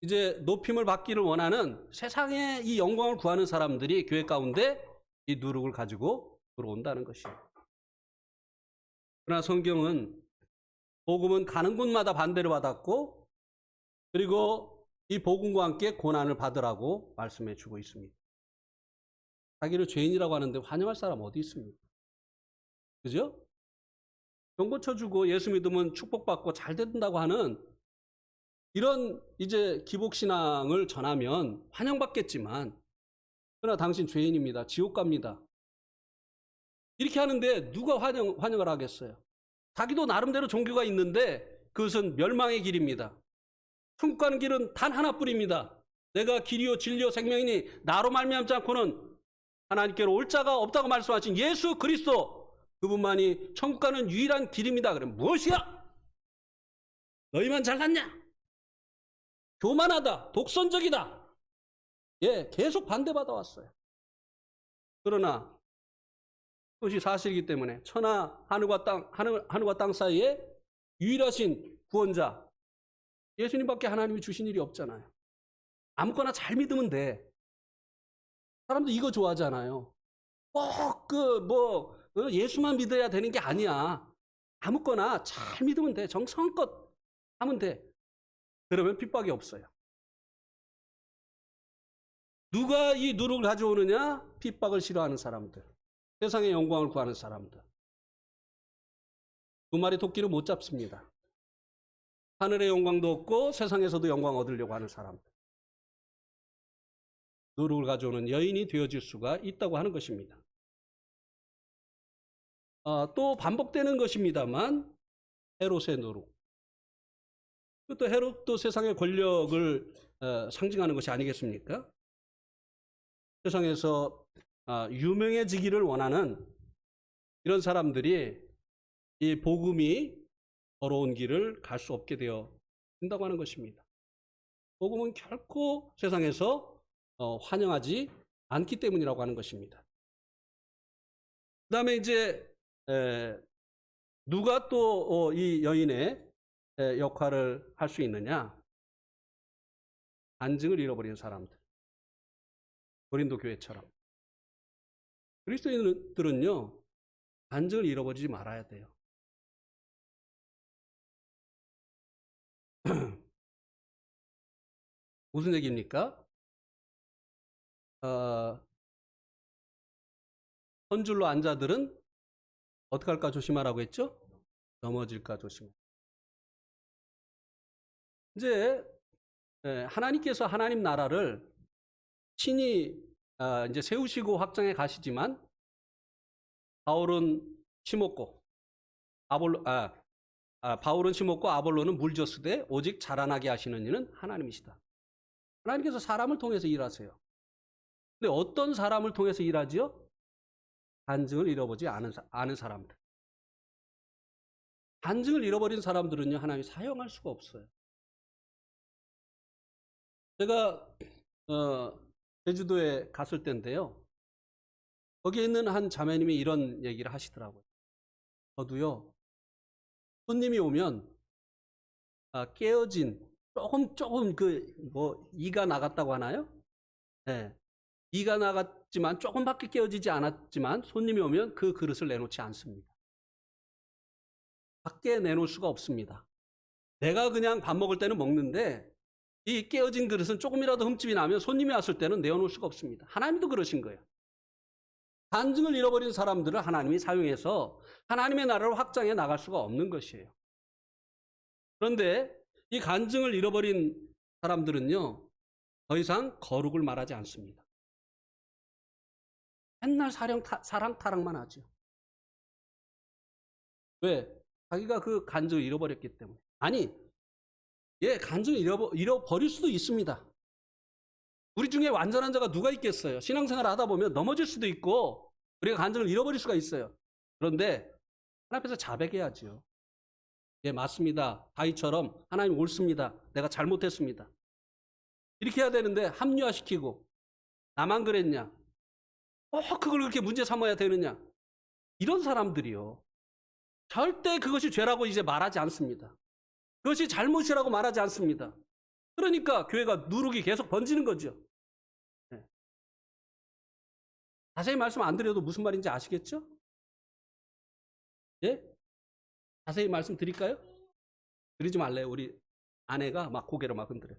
이제 높임을 받기를 원하는 세상의 이 영광을 구하는 사람들이 교회 가운데 이 누룩을 가지고 들어온다는 것이에요. 그러나 성경은 복음은 가는 곳마다 반대를 받았고 그리고 이 복음과 함께 고난을 받으라고 말씀해 주고 있습니다. 자기를 죄인이라고 하는데 환영할 사람 어디 있습니까? 그죠? 병 고쳐주고 예수 믿으면 축복받고 잘 된다고 하는 이런 이제 기복신앙을 전하면 환영받겠지만 그러나 당신 죄인입니다. 지옥 갑니다. 이렇게 하는데 누가 환영을 하겠어요? 자기도 나름대로 종교가 있는데 그것은 멸망의 길입니다. 천국 가는 길은 단 하나뿐입니다. 내가 길이요 진리요 생명이니 나로 말미암지 않고는 하나님께로 올 자가 없다고 말씀하신 예수 그리스도 그분만이 천국 가는 유일한 길입니다. 그럼 무엇이야? 너희만 잘났냐? 교만하다, 독선적이다. 예, 계속 반대받아 왔어요. 그러나 그것이 사실이기 때문에 천하 하늘과 땅 사이에 유일하신 구원자 예수님밖에 하나님이 주신 일이 없잖아요. 아무거나 잘 믿으면 돼. 사람들 이거 좋아하잖아요. 꼭 예수만 믿어야 되는 게 아니야. 아무거나 잘 믿으면 돼. 정성껏 하면 돼. 그러면 핍박이 없어요. 누가 이 누룩을 가져오느냐? 핍박을 싫어하는 사람들. 세상의 영광을 구하는 사람들. 두 마리 토끼를 못 잡습니다. 하늘의 영광도 얻고 세상에서도 영광 얻으려고 하는 사람들. 누룩을 가져오는 여인이 되어질 수가 있다고 하는 것입니다. 또 반복되는 것입니다만 헤롯의 누룩. 또 헤롯도 세상의 권력을 상징하는 것이 아니겠습니까? 세상에서 유명해지기를 원하는 이런 사람들이 이 복음이 더러운 길을 갈 수 없게 되어 된다고 하는 것입니다. 복음은 결코 세상에서 환영하지 않기 때문이라고 하는 것입니다. 그 다음에 이제 누가 또 이 여인의 역할을 할 수 있느냐? 간증을 잃어버린 사람들. 고린도 교회처럼. 그리스도인들은요, 간증을 잃어버리지 말아야 돼요. 무슨 얘기입니까? 선줄로 앉아들은 어떻게 할까 조심하라고 했죠? 넘어질까 조심하라. 이제 하나님께서 하나님 나라를 친히 이제 세우시고 확장해 가시지만 바울은 심었고 바울은 심었고 아볼로는 물졌으되 오직 자라나게 하시는 이는 하나님이시다. 하나님께서 사람을 통해서 일하세요. 근데 어떤 사람을 통해서 일하지요? 간증을 잃어버리지 않은 사람들. 간증을 잃어버린 사람들은요, 하나님이 사용할 수가 없어요. 제가 제주도에 갔을 때인데요. 거기에 있는 한 자매님이 이런 얘기를 하시더라고요. 저도요, 손님이 오면 깨어진 조금 이가 나갔다고 하나요? 네. 이가 나갔지만 조금밖에 깨어지지 않았지만 손님이 오면 그 그릇을 내놓지 않습니다. 밖에 내놓을 수가 없습니다. 내가 그냥 밥 먹을 때는 먹는데 이 깨어진 그릇은 조금이라도 흠집이 나면 손님이 왔을 때는 내어놓을 수가 없습니다. 하나님도 그러신 거예요. 간증을 잃어버린 사람들을 하나님이 사용해서 하나님의 나라를 확장해 나갈 수가 없는 것이에요. 그런데 이 간증을 잃어버린 사람들은요, 더 이상 거룩을 말하지 않습니다. 맨날 사랑 타랑만 하죠. 왜? 자기가 그 간증을 잃어버렸기 때문에. 아니, 간증을 잃어버릴 수도 있습니다. 우리 중에 완전한 자가 누가 있겠어요? 신앙생활을 하다 보면 넘어질 수도 있고 우리가 간증을 잃어버릴 수가 있어요. 그런데 하나님 앞에서 자백해야죠. 예, 맞습니다. 다윗처럼 하나님 옳습니다. 내가 잘못했습니다. 이렇게 해야 되는데 합리화시키고 나만 그랬냐? 그걸 그렇게 문제 삼아야 되느냐? 이런 사람들이요. 절대 그것이 죄라고 이제 말하지 않습니다. 그것이 잘못이라고 말하지 않습니다. 그러니까 교회가 누룩이 계속 번지는 거죠. 네. 자세히 말씀 안 드려도 무슨 말인지 아시겠죠? 예? 자세히 말씀 드릴까요? 드리지 말래요. 우리 아내가 막 고개를 막 흔들어요.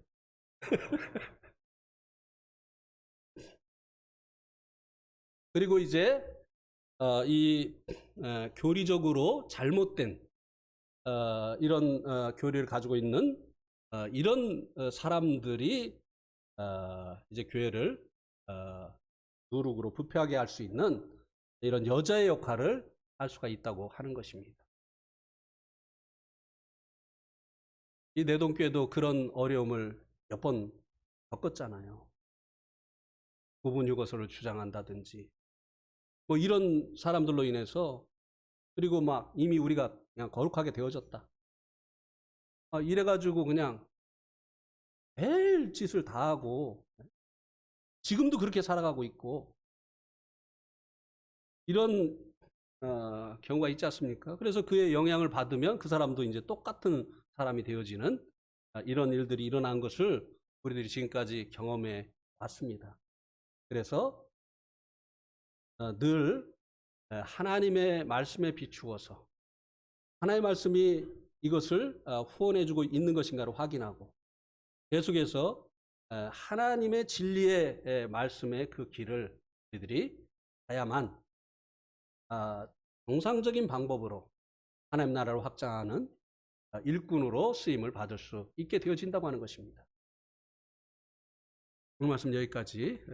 그리고 이제 교리적으로 잘못된 이런 교리를 가지고 있는 이런 사람들이 이제 교회를 누룩으로 부패하게 할 수 있는 이런 여자의 역할을 할 수가 있다고 하는 것입니다. 이 내동교회도 그런 어려움을 몇 번 겪었잖아요. 부분 유거서를 주장한다든지 뭐 이런 사람들로 인해서, 그리고 막 이미 우리가 그냥 거룩하게 되어졌다. 이래가지고 그냥 별 짓을 다 하고 지금도 그렇게 살아가고 있고, 이런 경우가 있지 않습니까? 그래서 그의 영향을 받으면 그 사람도 이제 똑같은 사람이 되어지는 이런 일들이 일어난 것을 우리들이 지금까지 경험해 왔습니다. 그래서 늘 하나님의 말씀에 비추어서 하나님의 말씀이 이것을 후원해주고 있는 것인가를 확인하고 계속해서 하나님의 진리의 말씀의 그 길을 우리들이 가야만 정상적인 방법으로 하나님 나라를 확장하는 일꾼으로 쓰임을 받을 수 있게 되어진다고 하는 것입니다. 오늘 말씀 여기까지